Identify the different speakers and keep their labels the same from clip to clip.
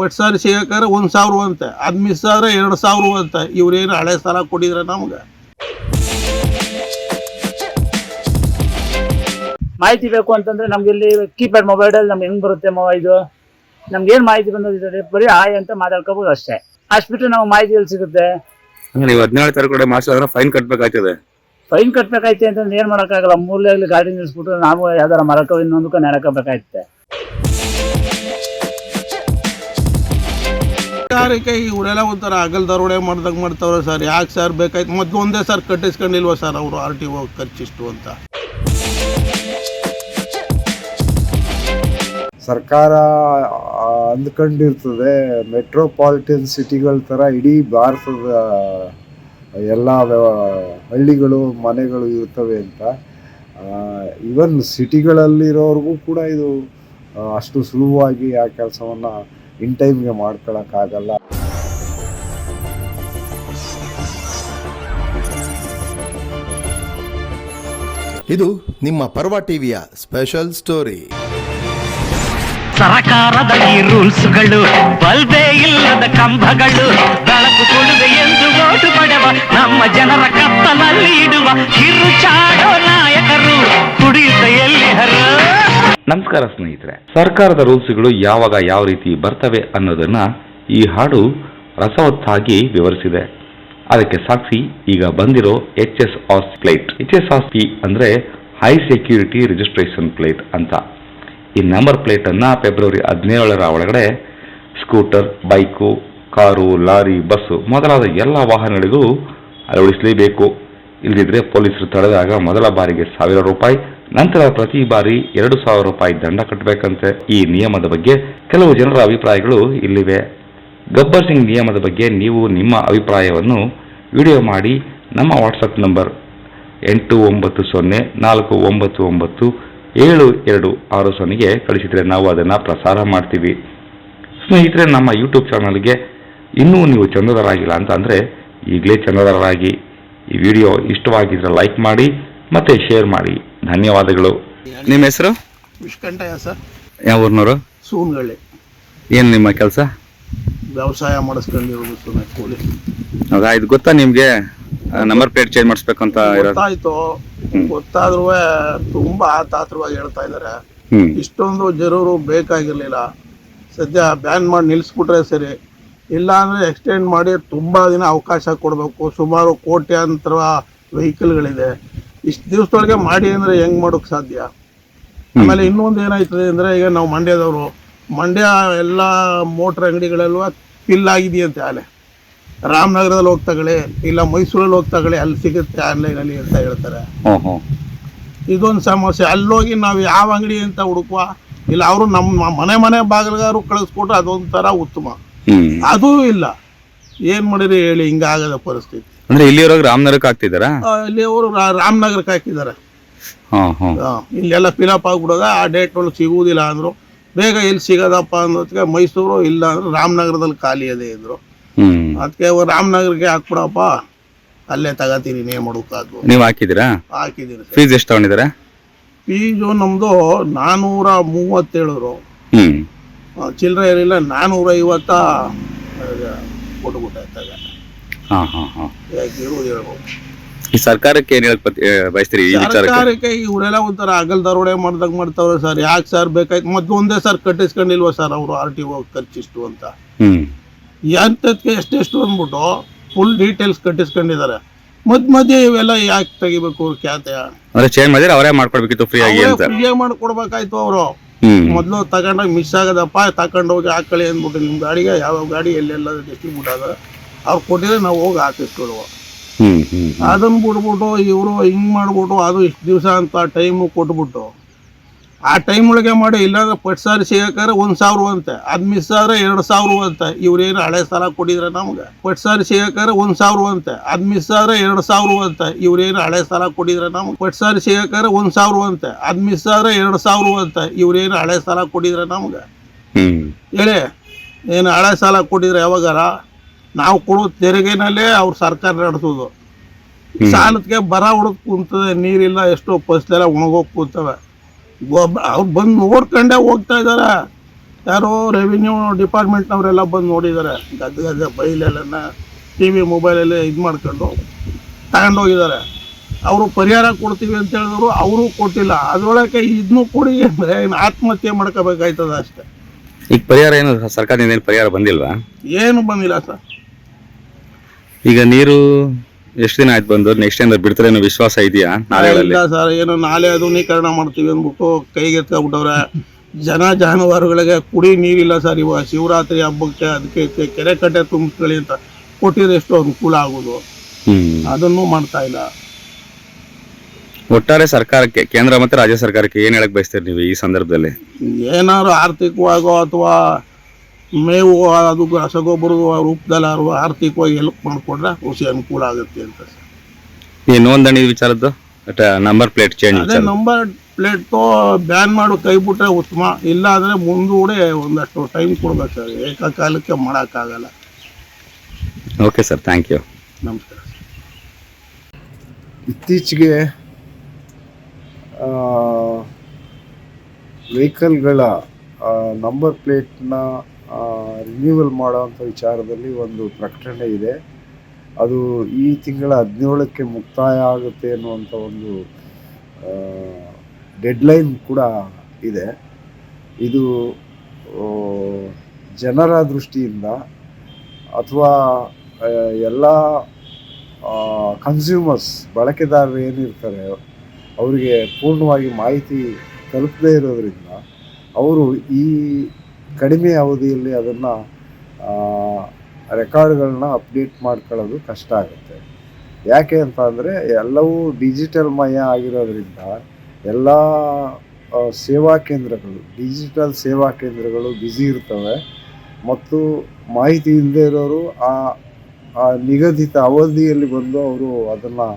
Speaker 1: ಪಟ್ ಸಾರಿ ಸಿಗಕ್ಕಾದ್ರೆ 1,000 ಅಂತೆ, ಅದು ಮಿಸ್ ಆದರೆ 2,000 ಅಂತೆ. ಇವ್ರೇನು ಹಳೆ ಸಾಲ ಕೊಟ್ಟಿದ್ರೆ ನಮ್ಗೆ
Speaker 2: ಮಾಹಿತಿ ಬೇಕು ಅಂತಂದ್ರೆ ನಮ್ಗೆ ಇಲ್ಲಿ ಕೀಪ್ಯಾಡ್ ಮೊಬೈಲಲ್ಲಿ ನಮ್ಗೆ ಹೆಂಗ್ ಬರುತ್ತೆ ಇದು ನಮ್ಗೆ ಏನ್ ಮಾಹಿತಿ ಬಂದಿದೆ ಬರೀ ಆಯ್ ಅಂತ ಮಾತಾಡ್ಕೋಬಹುದು ಅಷ್ಟೇ. ಅಷ್ಟು ಬಿಟ್ಟು ನಾವು ಮಾಹಿತಿ ಎಲ್ಲಿ ಸಿಗುತ್ತೆ?
Speaker 3: ನೀವು 17 ತಾರೀಕು ಮಾಡಿಸಿದ್ರೆ ಫೈನ್ ಕಟ್ಬೇಕಾಗ್ತದೆ.
Speaker 2: ಫೈನ್ ಕಟ್ಬೇಕಾಯ್ತು ಅಂತಂದ್ರೆ ಏನ್ ಮಾಡಕ್ಕಾಗಲ್ಲ, ಮೂಲೆಯಲ್ಲಿ ಗಾಡಿ ನಿಲ್ಸ್ಬಿಟ್ಟು ನಾವು ಯಾವ್ದಾರ ಮರಕ ಇನ್ನೊಂದಕ್ಕೂ ನೆರಕಬೇಕಾಯ್ತೆ.
Speaker 1: ಇವರೆಲ್ಲ ಒಂಥರ ಅಗಲ್ ದರೋಡೆ ಮಾಡ್ದಾಗ ಮಾಡ್ತಾವ್ರೆ ಸರ್. ಯಾಕೆ ಸರ್ ಬೇಕಾಯ್ತು? ಮೊದಲು ಒಂದೇ ಸರ್ ಕಟ್ಟಿಸ್ಕೊಂಡಿಲ್ವ ಸರ್ ಅವರು RTO ಖರ್ಚಿಷ್ಟು ಅಂತ?
Speaker 4: ಸರ್ಕಾರ ಅಂದ್ಕೊಂಡಿರ್ತದೆ ಮೆಟ್ರೋಪಾಲಿಟನ್ ಸಿಟಿಗಳ ಥರ ಇಡೀ ಭಾರತದ ಎಲ್ಲ ಹಳ್ಳಿಗಳು ಮನೆಗಳು ಇರ್ತವೆ ಅಂತ. ಈವನ್ ಸಿಟಿಗಳಲ್ಲಿರೋರ್ಗೂ ಕೂಡ ಇದು ಅಷ್ಟು ಸುಲಭವಾಗಿ ಆ ಕೆಲಸವನ್ನು ಇನ್ ಟೈಮ್ಗೆ ಮಾಡ್ಕೊಳಕ್ಕಾಗಲ್ಲ.
Speaker 5: ಇದು ನಿಮ್ಮ ಪರ್ವ ಟಿವಿಯ ಸ್ಪೆಷಲ್ ಸ್ಟೋರಿ.
Speaker 6: ಸರಕಾರದ ಈ ರೂಲ್ಸ್ಗಳು, ಬಲ್ಬೇ ಇಲ್ಲದ ಕಂಬಗಳು, ಬೆಳಕು ಕೊಡುವೆ ಎಂದು ಓಟು ಪಡೆವ ನಮ್ಮ ಜನರ ಕತ್ತಲಲ್ಲಿ ಇಡುವ ಕಿರುಚಾಡೋ ನಾಯಕರು ಕುಡಿಯುತ್ತ ಎಲ್ಲಿಹರು.
Speaker 3: ನಮಸ್ಕಾರ ಸ್ನೇಹಿತರೆ, ಸರ್ಕಾರದ ರೂಲ್ಸ್ಗಳು ಯಾವಾಗ ಯಾವ ರೀತಿ ಬರ್ತವೆ ಅನ್ನೋದನ್ನ ಈ ಹಾಡು ರಸವತ್ತಾಗಿ ವಿವರಿಸಿದೆ. ಅದಕ್ಕೆ ಸಾಕ್ಷಿ ಈಗ ಬಂದಿರೋ HSR ಪ್ಲೇಟ್. HSRP ಅಂದ್ರೆ ಹೈ ಸೆಕ್ಯೂರಿಟಿ ರಿಜಿಸ್ಟ್ರೇಷನ್ ಪ್ಲೇಟ್ ಅಂತ. ಈ ನಂಬರ್ ಪ್ಲೇಟ್ ಅನ್ನ ಫೆಬ್ರವರಿ 17ರ ಒಳಗಡೆ scooter, bike, car, lorry, bus ಮೊದಲಾದ ಎಲ್ಲ ವಾಹನಗಳಿಗೂ ಅಳವಡಿಸಲೇಬೇಕು. ಇಲ್ಲದಿದ್ರೆ ಪೊಲೀಸರು ತಡೆದಾಗ ಮೊದಲ ಬಾರಿಗೆ 1,000 ರೂಪಾಯಿ, ನಂತರ ಪ್ರತಿ ಬಾರಿ 2,000 ರೂಪಾಯಿ ದಂಡ ಕಟ್ಟಬೇಕಂತೆ. ಈ ನಿಯಮದ ಬಗ್ಗೆ ಕೆಲವು ಜನರ ಅಭಿಪ್ರಾಯಗಳು ಇಲ್ಲಿವೆ. ಗಬ್ಬರ್ ಸಿಂಗ್ ನಿಯಮದ ಬಗ್ಗೆ ನೀವು ನಿಮ್ಮ ಅಭಿಪ್ರಾಯವನ್ನು ವಿಡಿಯೋ ಮಾಡಿ ನಮ್ಮ ವಾಟ್ಸಪ್ ನಂಬರ್ 8904997260ಗೆ ಕಳಿಸಿದರೆ ನಾವು ಅದನ್ನು ಪ್ರಸಾರ ಮಾಡ್ತೀವಿ. ಸ್ನೇಹಿತರೆ, ನಮ್ಮ ಯೂಟ್ಯೂಬ್ ಚಾನಲ್ಗೆ ಇನ್ನೂ ನೀವು ಚಂದಾದಾರರಾಗಿಲ್ಲ ಅಂತ ಅಂದರೆ ಈಗಲೇ ಚಂದಾದಾರರಾಗಿ. ಈ ವಿಡಿಯೋ ಇಷ್ಟವಾಗಿದ್ರೆ ಲೈಕ್ ಮಾಡಿ ಮತ್ತೆ ಶೇರ್ ಮಾಡಿ. ಧನ್ಯವಾದಗಳು. ನಿಮ್ಮ ಹೆಸರು?
Speaker 1: ವಿಷ್ಕಂಠಯ್ಯ ಸರ್.
Speaker 3: ಯಾವ ಊರಿನವರು?
Speaker 1: ಸೂನ್ಗಳ್ಳಿ.
Speaker 3: ಏನು ನಿಮ್ಮ ಕೆಲಸ?
Speaker 1: ವ್ಯವಸಾಯ ಮಾಡಿಸ್ಕೊಂಡಿರೋದು ಸುಮ್ಮನೆ ಕೂಲಿ.
Speaker 3: ಹೌದಾ? ಇದು ಗೊತ್ತಾ ನಿಮ್ಗೆ ನಂಬರ್ ಪ್ಲೇಟ್ ಚೇಂಜ್ ಮಾಡಿಸ್ಬೇಕು ಅಂತ?
Speaker 1: ಗೊತ್ತಾಯ್ತು, ಗೊತ್ತಾದ್ರೂ ತುಂಬಾ ಆತಾತ್ರವಾಗಿ ಹೇಳ್ತಾ ಇದಾರೆ. ಇಷ್ಟೊಂದು ಜರೂರು ಬೇಕಾಗಿರ್ಲಿಲ್ಲ. ಸದ್ಯ ಬ್ಯಾನ್ ಮಾಡಿ ನಿಲ್ಸ್ಬಿಟ್ರೆ ಸರಿ, ಇಲ್ಲ ಅಂದ್ರೆ ಎಕ್ಸ್ಟೆಂಡ್ ಮಾಡಿ ತುಂಬಾ ದಿನ ಅವಕಾಶ ಕೊಡಬೇಕು. ಸುಮಾರು ಕೋಟ್ಯಾಂತರ ವೆಹಿಕಲ್ಗಳಿದೆ. ಇಷ್ಟು ದಿವಸದೊಳಗೆ ಮಾಡಿ ಅಂದ್ರೆ ಹೆಂಗ್ ಮಾಡೋಕ್ ಸಾಧ್ಯ? ಆಮೇಲೆ ಇನ್ನೊಂದು ಏನಾಯ್ತದೆ ಅಂದ್ರೆ, ಈಗ ನಾವು ಮಂಡ್ಯದವರು, ಮಂಡ್ಯ ಎಲ್ಲ ಮೋಟ್ರ್ ಅಂಗಡಿಗಳೆಲ್ಲ ಫಿಲ್ ಆಗಿದೆಯಂತೆ. ಅಲ್ಲೇ ರಾಮನಗರದಲ್ಲಿ ಹೋಗಿ ತಗೊಳ್ಳಿ, ಇಲ್ಲ ಮೈಸೂರಲ್ಲಿ ಹೋಗಿ ತಗೊಳ್ಳಿ, ಅಲ್ಲಿ ಸಿಗುತ್ತೆ ಆನ್ಲೈನಲ್ಲಿ ಅಂತ ಹೇಳ್ತಾರೆ. ಇದೊಂದು ಸಮಸ್ಯೆ. ಅಲ್ಲೋಗಿ ನಾವು ಯಾವ ಅಂಗಡಿ ಅಂತ ಹುಡುಕುವ, ಇಲ್ಲ ಅವರು ನಮ್ಮ ಮನೆ ಬಾಗಿಲಗಾರು ಕಳಿಸ್ಕೊಟ್ರೆ ಅದೊಂಥರ ಉತ್ತಮ. ಅದೂ ಇಲ್ಲ. ಏನ್ ಮಾಡಿರಿ ಹೇಳಿ, ಹಿಂಗಾಗದ ಪರಿಸ್ಥಿತಿ.
Speaker 3: ಅಂದ್ರೆ ಇಲ್ಲಿವರೆಗೆ ರಾಮನಗರಕ್ಕೆ ಹಾಕ್ತಿದಾರ?
Speaker 1: ಇಲ್ಲಿ ಅವರು ರಾಮನಗರಕ್ಕೆ ಹಾಕಿದ್ದಾರೆ. ಇಲ್ಲೆಲ್ಲ ಫಿಲಪ್ ಆಗ್ಬಿಡೋದ. ಆ ಡೇಟ್ ಒಳಗೆ ಸಿಗುವುದಿಲ್ಲ ಅಂದ್ರು. ಬೇಗ ಎಲ್ಲಿ ಸಿಗೋದಪ್ಪ ಅನ್ನೋದಕ್ಕೆ ಮೈಸೂರು, ಇಲ್ಲ ಅಂದ್ರೆ ರಾಮನಗರದಲ್ಲಿ ಖಾಲಿ ಅದೇ ಇದ್ರು. ಅದಕ್ಕೆ ರಾಮನಗರಕ್ಕೆ ಹಾಕ್ಬಿಡಪ್ಪ, ಅಲ್ಲೇ ತಗೋತೀನಿ ನೇಮ್ ಹುಡುಕಾದ್ರು.
Speaker 3: ನೀವು ಹಾಕಿದಿರಾ?
Speaker 1: ಹಾಕಿದ್ದೀನಿ.
Speaker 3: ಫೀಸ್ ಎಷ್ಟು ತಗೊಂಡಿದ್ದಾರೆ?
Speaker 1: ಫೀಸು ನಮ್ದು 437. ಚಿಲ್ಲರೆ ಇರಲಿಲ್ಲ, 450 ಕೊಟ್ಬಿಟ್ಟೆ.
Speaker 3: ಈ ಸರ್ಕಾರಕ್ಕೆ ಏನ್ ಹೇಳಕ್ ಬಯಸ್ತೀರಿ?
Speaker 1: ಸರ್ಕಾರಕ್ಕೆ ಇವರೆಲ್ಲ ಒಂಥರ ಅಗಲ್ ದರೋಡೆ ಮಾಡ್ದಾಗ ಮಾಡ್ತಾವ್ರೆ ಸರ್. ಯಾಕೆ ಸರ್ ಬೇಕಾಯ್ತು? ಮೊದಲು ಒಂದೇ ಸರ್ ಕಟ್ಟಿಸ್ಕೊಂಡಿಲ್ವ ಸರ್ ಅವರು RTO ಖರ್ಚಿಷ್ಟು ಅಂತ? ಎಂತಕ್ಕೆ ಎಷ್ಟೆಷ್ಟು ಅಂದ್ಬಿಟ್ಟು ಫುಲ್ ಡೀಟೇಲ್ಸ್ ಕಟ್ಟಿಸ್ಕೊಂಡಿದ್ದಾರೆ. ಮಧ್ಯೆ ಇವೆಲ್ಲ ಯಾಕೆ ತೆಗಿಬೇಕು? ಖ್ಯಾತೆ
Speaker 3: ಚೇಂಜ್ ಮಾಡಿದ್ರೆ ಅವರೇ ಮಾಡ್ಕೊಡ್ಬೇಕಿತ್ತು, ಫ್ರೀ ಆಗಿ ಅಂತ.
Speaker 1: ಫ್ರೀಯಾಗಿ ಮಾಡ್ಕೊಡ್ಬೇಕಾಯ್ತು ಅವರು. ಮೊದಲು ತಗೊಂಡಾಗ ಮಿಸ್ ಆಗದಪ್ಪ, ತಗೊಂಡೋಗಿ ಹಾಕೊಳ್ಳಿ ಅಂದ್ಬಿಟ್ಟು ನಿಮ್ಮ ಗಾಡಿಗೆ ಯಾವ ಗಾಡಿ ಎಲ್ಲೆಲ್ಲ ಡಿಸ್ಟ್ರಿಬ್ಯೂಟ್ ಆಗ ಅವ್ರು ಕೊಟ್ಟಿದ್ರೆ ನಾವು ಹೋಗಿ ಹಾಕಿಸ್ಕೊಡುವ. ಅದನ್ನ ಬಿಟ್ಬಿಟ್ಟು ಇವರು ಹಿಂಗ್ ಮಾಡ್ಬಿಟ್ಟು ಅದು ಇಷ್ಟು ದಿವಸ ಅಂತ ಟೈಮು ಕೊಟ್ಬಿಟ್ಟು ಆ ಟೈಮ್ ಒಳಗೆ ಮಾಡಿ, ಇಲ್ಲಾಂದ್ರೆ ಪಟ್ ಸಾರಿ ಸಿಗಕ್ಕಾದ್ರೆ 1,000 ಅಂತೆ, ಅದು ಮಿಸ್ ಆದರೆ 2,000 ಅಂತೆ. ಇವ್ರೇನು ಹಳೆ ಸಾಲ ಕೊಟ್ಟಿದ್ರೆ ನಮ್ಗೆ ಪಟ್ ಸಾರಿ ಸಿಗಕ್ಕಾದ್ರೆ 1,000 ಅಂತೆ, ಅದು ಮಿಸ್ ಆದರೆ 2,000 ಅಂತೆ. ಇವ್ರೇನು ಹಳೆ ಸಾಲ ಕೊಟ್ಟಿದ್ರೆ ನಮ್ಗೆ ಪಟ್ ಸಾರಿ ಸಿಗಕ್ಕಾದ್ರೆ 1,000 ಅಂತೆ, ಅದು ಮಿಸ್ ಆದರೆ 2,000 ಅಂತೆ. ಇವ್ರೇನು ಹಳೆ ಸಾಲ ಕೊಟ್ಟಿದ್ರೆ ನಮ್ಗೆ ಹೇಳಿ, ಏನು ಹಳೆ ಸಾಲ ಕೊಟ್ಟಿದ್ರೆ ಯಾವಾಗಾರ ನಾವು ಕೊಡೋ ತೆರಿಗೆನಲ್ಲೇ ಅವ್ರು ಸರ್ಕಾರ ನಡೆಸೋದು. ಸಾಲಕ್ಕೆ ಬರ ಹೊಡೆದು ಕುಂತದೆ, ನೀರಿಲ್ಲ, ಎಷ್ಟೋ ಫಸಲೆಲ್ಲ ಒಣಗೋಗಿ ಕೂತವೆ. ಅವ್ರು ಬಂದು ನೋಡ್ಕೊಂಡೇ ಹೋಗ್ತಾ ಇದಾರೆ. ಯಾರೋ ರೆವಿನ್ಯೂ ಡಿಪಾರ್ಟ್ಮೆಂಟ್ನವರೆಲ್ಲ ಬಂದು ನೋಡಿದ್ದಾರೆ, ಗದ್ದೆ ಬೈಲೆಲ್ಲ TV ಮೊಬೈಲಲ್ಲಿ ಇದು ಮಾಡ್ಕೊಂಡು ತಗೊಂಡೋಗಿದ್ದಾರೆ. ಅವರು ಪರಿಹಾರ ಕೊಡ್ತೀವಿ ಅಂತ ಹೇಳಿದ್ರು, ಅವರು ಕೊಟ್ಟಿಲ್ಲ. ಅದರೊಳಗೆ ಇದನ್ನು ಕೊಡಿ ಅಂದರೆ ಆತ್ಮಹತ್ಯೆ ಮಾಡ್ಕೋಬೇಕಾಯ್ತದ ಅಷ್ಟೇ.
Speaker 3: ಈಗ ಪರಿಹಾರ ಏನು ಸರ್ಕಾರದಿಂದ ಏನು ಪರಿಹಾರ ಬಂದಿಲ್ವಾ?
Speaker 1: ಏನು ಬಂದಿಲ್ಲ ಸರ್.
Speaker 3: ಈಗ ನೀರು ಎಷ್ಟು ದಿನ ಆಯ್ತು ಬಂದು? ನೆಕ್ಸ್ಟ್ ಏನಾದ್ರು ಬಿಡ್ತಾರೆ ಅನ್ನೋ ವಿಶ್ವಾಸ ಇದೆಯಾ ನಾಳೆಗಳಲ್ಲಿ?
Speaker 1: ಇಲ್ಲ ಸರ್, ಏನು ನಾಳೆ ಆಧುನೀಕರಣ ಮಾಡ್ತೀವಿ ಅಂದ್ಬಿಟ್ಟು ಕೈಗೆತ್ಕೊಂಡ್ಬಿಟ್ಟವ್ರೆ. ಜಾನುವಾರುಗಳಿಗೆ ಕುಡಿ ನೀರಿಲ್ಲ ಸರ್. ಇವಾಗ ಶಿವರಾತ್ರಿ ಹಬ್ಬಕ್ಕೆ ಅದಕ್ಕೆ ಕೆರೆ ಕಟ್ಟೆ ತುಂಬಿಸ್ಕೊಳ್ಳಿ ಅಂತ ಕೊಟ್ಟಿದ್ರೆ ಎಷ್ಟು ಅನುಕೂಲ ಆಗೋದು, ಅದನ್ನು ಮಾಡ್ತಾ ಇಲ್ಲ.
Speaker 3: ಒಟ್ಟಾರೆ ಸರ್ಕಾರಕ್ಕೆ, ಕೇಂದ್ರ ಮತ್ತು ರಾಜ್ಯ ಸರ್ಕಾರಕ್ಕೆ ಏನ್ ಹೇಳಕ್ ಬಯಸ್ತೀರಿ ನೀವು ಈ ಸಂದರ್ಭದಲ್ಲಿ?
Speaker 1: ಏನಾದ್ರು ಆರ್ಥಿಕವಾಗೋ ಅಥವಾ ಮೇವು ಅದು ರಸಗೊಬ್ಬರದ ರೂಪದಲ್ಲಾರು ಆರ್ಥಿಕವಾಗಿ ಹೆಲ್ಪ್ ಮಾಡಿಕೊಡ್ರೆ ಖುಷಿ ಅನುಕೂಲ ಆಗುತ್ತೆ ಅಂತ ಸರ್.
Speaker 3: ಈ ನೋಂದಣಿ ವಿಚಾರದ್ದು ನಂಬರ್ ಪ್ಲೇಟ್ ಚೇಂಜ್,
Speaker 1: ಅದೇ ನಂಬರ್ ಪ್ಲೇಟ್ ಬ್ಯಾನ್ ಮಾಡು ಕೈ ಬಿಟ್ರೆ ಉತ್ತಮ. ಇಲ್ಲ ಅಂದರೆ ಮುಂದೂಡೆ ಒಂದಷ್ಟು ಟೈಮ್ ಕೊಡ್ಬೇಕು ಸರ್, ಏಕಕಾಲಕ್ಕೆ ಮಾಡೋಕ್ಕಾಗಲ್ಲ.
Speaker 3: Okay sir, thank you.
Speaker 1: ನಮಸ್ಕಾರ.
Speaker 4: ಇತ್ತೀಚೆಗೆ ವೆಹಿಕಲ್ಗಳ ನಂಬರ್ ಪ್ಲೇಟ್ನ ರಿನ್ಯೂವಲ್ ಮಾಡೋವಂಥ ವಿಚಾರದಲ್ಲಿ ಒಂದು ಪ್ರಕಟಣೆ ಇದೆ. ಅದು ಈ ತಿಂಗಳ 17ಕ್ಕೆ ಮುಕ್ತಾಯ ಆಗುತ್ತೆ ಅನ್ನುವಂಥ ಒಂದು ಡೆಡ್ಲೈನ್ ಕೂಡ ಇದೆ. ಇದು ಜನರ ದೃಷ್ಟಿಯಿಂದ ಅಥವಾ ಎಲ್ಲ ಕನ್ಸ್ಯೂಮರ್ಸ್ ಬಳಕೆದಾರರು ಏನಿರ್ತಾರೆ ಅವರಿಗೆ ಪೂರ್ಣವಾಗಿ ಮಾಹಿತಿ ತಲುಪದೇ ಇರೋದ್ರಿಂದ ಅವರು ಈ ಕಡಿಮೆ ಅವಧಿಯಲ್ಲಿ ಅದನ್ನು ರೆಕಾರ್ಡ್ಗಳನ್ನ ಅಪ್ಡೇಟ್ ಮಾಡ್ಕೊಳ್ಳೋದು ಕಷ್ಟ ಆಗುತ್ತೆ. ಯಾಕೆ ಅಂತ ಅಂದರೆ ಎಲ್ಲವೂ ಡಿಜಿಟಲ್ ಮಯ ಆಗಿರೋದ್ರಿಂದ ಎಲ್ಲ ಸೇವಾ ಕೇಂದ್ರಗಳು, ಡಿಜಿಟಲ್ ಸೇವಾ ಕೇಂದ್ರಗಳು ಬ್ಯುಸಿ ಇರ್ತವೆ ಮತ್ತು ಮಾಹಿತಿ ಇಲ್ಲದೆ ಇರೋರು ಆ ನಿಗದಿತ ಅವಧಿಯಲ್ಲಿ ಬಂದು ಅವರು ಅದನ್ನು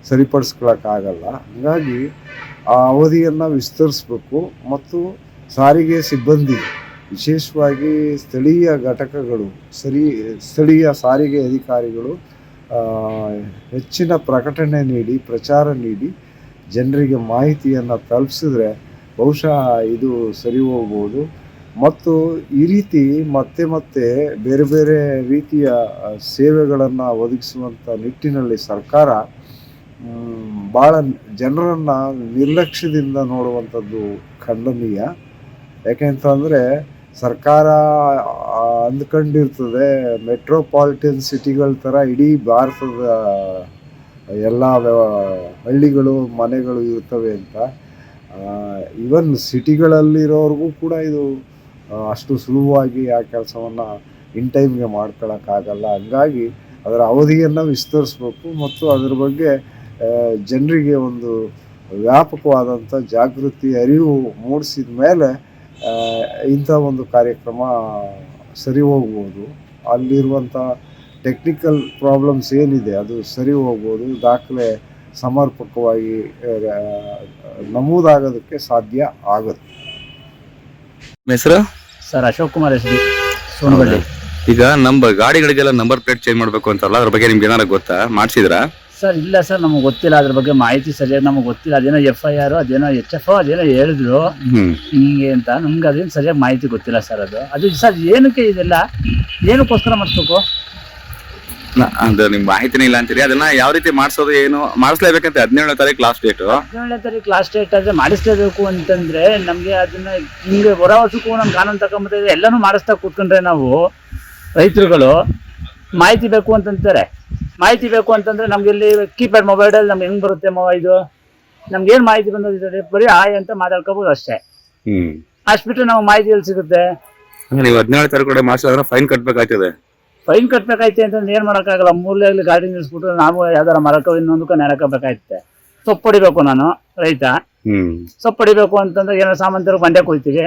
Speaker 4: ಸರಿಪಡಿಸ್ಕೊಳ್ಳೋಕ್ಕಾಗಲ್ಲ. ಹಾಗಾಗಿ ಆ ಅವಧಿಯನ್ನು ವಿಸ್ತರಿಸಬೇಕು ಮತ್ತು ಸಾರಿಗೆ ಸಿಬ್ಬಂದಿ, ವಿಶೇಷವಾಗಿ ಸ್ಥಳೀಯ ಘಟಕಗಳು, ಸ್ಥಳೀಯ ಸಾರಿಗೆ ಅಧಿಕಾರಿಗಳು ಹೆಚ್ಚಿನ ಪ್ರಕಟಣೆ ನೀಡಿ, ಪ್ರಚಾರ ನೀಡಿ ಜನರಿಗೆ ಮಾಹಿತಿಯನ್ನು ತಲುಪಿಸಿದ್ರೆ ಬಹುಶಃ ಇದು ಸರಿ ಹೋಗ್ಬೋದು. ಮತ್ತು ಈ ರೀತಿ ಮತ್ತೆ ಮತ್ತೆ ಬೇರೆ ಬೇರೆ ರೀತಿಯ ಸೇವೆಗಳನ್ನು ಒದಗಿಸುವಂಥ ನಿಟ್ಟಿನಲ್ಲಿ ಸರ್ಕಾರ ಭಾಳ ಜನರನ್ನು ನಿರ್ಲಕ್ಷ್ಯದಿಂದ ನೋಡುವಂಥದ್ದು ಖಂಡನೀಯ. ಯಾಕೆಂತಂದರೆ ಸರ್ಕಾರ ಅಂದ್ಕೊಂಡಿರ್ತದೆ ಮೆಟ್ರೋಪಾಲಿಟನ್ ಸಿಟಿಗಳ ಥರ ಇಡೀ ಭಾರತದ ಎಲ್ಲ ಹಳ್ಳಿಗಳು ಮನೆಗಳು ಇರ್ತವೆ ಅಂತ. ಈವನ್ ಸಿಟಿಗಳಲ್ಲಿರೋರಿಗೂ ಕೂಡ ಇದು ಅಷ್ಟು ಸುಲಭವಾಗಿ ಆ ಕೆಲಸವನ್ನು ಇನ್ ಟೈಮ್ಗೆ ಮಾಡ್ಕೊಳ್ಳೋಕ್ಕಾಗಲ್ಲ. ಹಂಗಾಗಿ ಅದರ ಅವಧಿಯನ್ನು ವಿಸ್ತರಿಸ್ಬೇಕು ಮತ್ತು ಅದರ ಬಗ್ಗೆ ಜನರಿಗೆ ಒಂದು ವ್ಯಾಪಕವಾದಂಥ ಜಾಗೃತಿ ಅರಿವು ಮೂಡಿಸಿದ ಮೇಲೆ ಇಂಥ ಒಂದು ಕಾರ್ಯಕ್ರಮ ಸರಿ ಹೋಗ್ಬೋದು. ಅಲ್ಲಿರುವಂಥ ಟೆಕ್ನಿಕಲ್ ಪ್ರಾಬ್ಲಮ್ಸ್ ಏನಿದೆ ಅದು ಸರಿ ಹೋಗ್ಬೋದು, ದಾಖಲೆ ಸಮರ್ಪಕವಾಗಿ ನಮೂದಾಗೋದಕ್ಕೆ ಸಾಧ್ಯ ಆಗುತ್ತೆ.
Speaker 3: ಹೆಸರು
Speaker 2: ಸರ್ ಅಶೋಕ್ ಕುಮಾರ್ SD, ಸೋನಗಳ್ಳಿ.
Speaker 3: ಈಗ ನಮ್ಮ ಗಾಡಿಗಳಿಗೆಲ್ಲ ನಂಬರ್ ಪ್ಲೇಟ್ ಚೇಂಜ್ ಮಾಡ್ಬೇಕು ಅಂತಲ್ಲ, ಅದ್ರ ಬಗ್ಗೆ ನಿಮ್ಗೆ ಏನಾರ ಗೊತ್ತಾ? ಮಾಡಿಸಿದ್ರಾ?
Speaker 2: ಸರ್ ಇಲ್ಲ ಸರ್, ನಮಗೆ ಗೊತ್ತಿಲ್ಲ ಅದ್ರ ಬಗ್ಗೆ ಮಾಹಿತಿ ಸರಿಯಾಗಿ ನಮಗೆ ಗೊತ್ತಿಲ್ಲ. ಅದೇನೋ FIR ಅದೇನೋ HF ಅದೇನೋ ಹೇಳಿದ್ರು ಹಿಂಗೆ ಅಂತ, ನಮ್ಗೆ ಅದೇನು ಸರಿಯಾಗಿ ಮಾಹಿತಿ ಗೊತ್ತಿಲ್ಲ ಸರ್. ಅದು ಸರ್ ಏನಕ್ಕೆ ಇದೆಲ್ಲ ಏನಕ್ಕೋಸ್ಕರ ಮಾಡಿಸ್ಬೇಕು?
Speaker 3: ಅದು ನಿಮ್ ಮಾಹಿತಿನೇ ಇಲ್ಲ ಅಂತೀರಿ. ಅದನ್ನ ಯಾವ ರೀತಿ ಮಾಡಿಸೋದು, ಏನು ಮಾಡಿಸ್ಲೇಬೇಕಂತ 17ನೇ ತಾರೀಕು ಲಾಸ್ಟ್ ಡೇಟ್.
Speaker 2: 17ನೇ ತಾರೀಕು ಲಾಸ್ಟ್ ಡೇಟ್ ಆದ್ರೆ ಮಾಡಿಸ್ಲೇಬೇಕು ಅಂತಂದ್ರೆ ನಮ್ಗೆ ಅದನ್ನ ಹಿಂಗೆ ಹೊರ ವರ್ಷಕ್ಕೂ ನಮ್ ಕಾನೂನು ತಗೊಂಬತ್ತಿದೆ. ಎಲ್ಲಾನು ಮಾಡಿಸ್ತಾ ಕೂತ್ಕೊಂಡ್ರೆ ನಾವು ರೈತರುಗಳು ಮಾಹಿತಿ ಬೇಕು ಅಂತಂತಾರೆ. ಮಾಹಿತಿ ಬೇಕು ಅಂತಂದ್ರೆ ನಮ್ಗೆ ಇಲ್ಲಿ ಕೀಪ್ಯಾಡ್ ಮೊಬೈಲಲ್ಲಿ ನಮ್ಗೆ ಹೆಂಗ್ ಬರುತ್ತೆ ಇದು ನಮ್ಗೆ ಏನ್ ಮಾಹಿತಿ ಬಂದಿದೆ ಬರೀ ಆಯ್ ಅಂತ ಮಾತಾಡ್ಕೋಬಹುದು ಅಷ್ಟೇ. ಅಷ್ಟ್ಬಿಟ್ಟು ನಾವು ಮಾಹಿತಿ ಎಲ್ಲಿ ಸಿಗುತ್ತೆ?
Speaker 3: ನೀವು 17ನೇ ತಾರೀಕು ಮಾಡಿಸಿದ್ರೆ ಫೈನ್ ಕಟ್ಬೇಕಾಗ್ತದೆ.
Speaker 2: ಫೈನ್ ಕಟ್ಬೇಕಾಯ್ತೆ ಅಂತಂದ್ರೆ ಏನ್ ಮಾಡೋಕ್ಕಾಗಲ್ಲ. ಮೂಲೆಯಲ್ಲಿ ಗಾಡಿ ನಿಲ್ಸ್ಬಿಟ್ಟು ನಾವು ಯಾವ್ದಾರ ಮರಕ ಇನ್ನೊಂದಕ್ಕೂ ನೆರಕಬೇಕಾಯ್ತೆ. ಸೊಪ್ಪು ಹೊಡಿಬೇಕು, ನಾನು ರೈತ, ಸೊಪ್ಪು ಹೊಡಿಬೇಕು ಅಂತಂದ್ರೆ ಏನೋ ಸಾಮಂತರು ಬಂಡೆ ಕೊಯ್ತೀವಿ,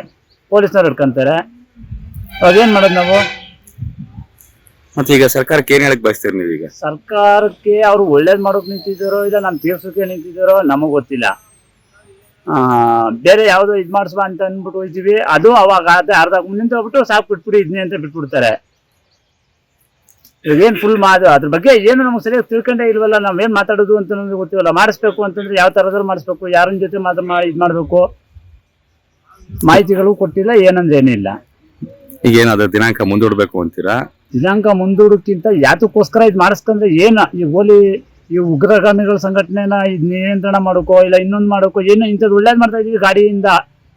Speaker 2: ಪೊಲೀಸ್ನವ್ರು ಹಿಡ್ಕೊಂತಾರೆ. ಅವಾಗ ಏನ್ ಮಾಡೋದು ನಾವು?
Speaker 3: ಮತ್ತೆ ಈಗ ಸರ್ಕಾರಕ್ಕೆ ಏನ್ ಹೇಳಕ್ ಬಯಸ್ತೀರಿ ನೀವೀಗ?
Speaker 2: ಸರ್ಕಾರಕ್ಕೆ ಅವ್ರು ಒಳ್ಳೇದ್ ಮಾಡೋಕ್ ನಿಂತಿದ್ದಾರೋ ಇಲ್ಲ ನಾನು ತೀರ್ಸೋಕೆ ನಿಂತಿದ್ದಾರೋ ನಮಗ್ ಗೊತ್ತಿಲ್ಲ. ಬೇರೆ ಯಾವ್ದೋ ಇದ್ ಮಾಡಿಸ್ಬಾ ಅಂತ ಅಂದ್ಬಿಟ್ಟು ಹೋಯ್ತೀವಿ, ಅದು ಅವಾಗ ಅರ್ಧ ಮುಂದೆ ಹೋಗ್ಬಿಟ್ಟು ಸಾಕು ಬಿಟ್ಬಿಡಿ ಇದನ್ನೇ ಅಂತ ಬಿಟ್ಬಿಡ್ತಾರೆ. ಇವಾಗೇನು ಫುಲ್ ಅದ್ರ ಬಗ್ಗೆ ಏನು ನಮ್ಗೆ ಸರಿಯಾಗಿ ತಿಳ್ಕೊಂಡೇ ಇಲ್ವಲ್ಲ. ನಾವೇನು ಮಾತಾಡೋದು ಅಂತ ನಮ್ಗೆ ಗೊತ್ತಿವಲ್ಲ. ಮಾಡಿಸ್ಬೇಕು ಅಂತಂದ್ರೆ ಯಾವ ಥರದಲ್ಲಿ ಮಾಡಿಸ್ಬೇಕು, ಯಾರನ್ನ ಜೊತೆ ಮಾತ್ರ ಇದು ಮಾಡಬೇಕು, ಮಾಹಿತಿಗಳು ಕೊಟ್ಟಿಲ್ಲ, ಏನಂದ್ರೆ ಏನಿಲ್ಲ.
Speaker 3: ಈಗ ಏನಾದ್ರು ದಿನಾಂಕ ಮುಂದೂಡ್ಬೇಕು ಅಂತೀರಾ?
Speaker 2: ದಿನಾಂಕ ಮುಂದೂಡೋಕ್ಕಿಂತ ಯಾತಕ್ಕೋಸ್ಕರ ಇದು ಮಾಡಿಸ್ಕೊಂಡ್ರೆ ಏನು, ಈ ಉಗ್ರಗಾಮಿಗಳ ಸಂಘಟನೆನ ನಿಯಂತ್ರಣ ಮಾಡೋಕೋ ಇಲ್ಲ ಇನ್ನೊಂದು ಮಾಡೋಕೋ, ಏನೋ ಇಂಥದ್ದು ಒಳ್ಳೇದು ಮಾಡ್ತಾ ಇದೀವಿ, ಗಾಡಿಯಿಂದ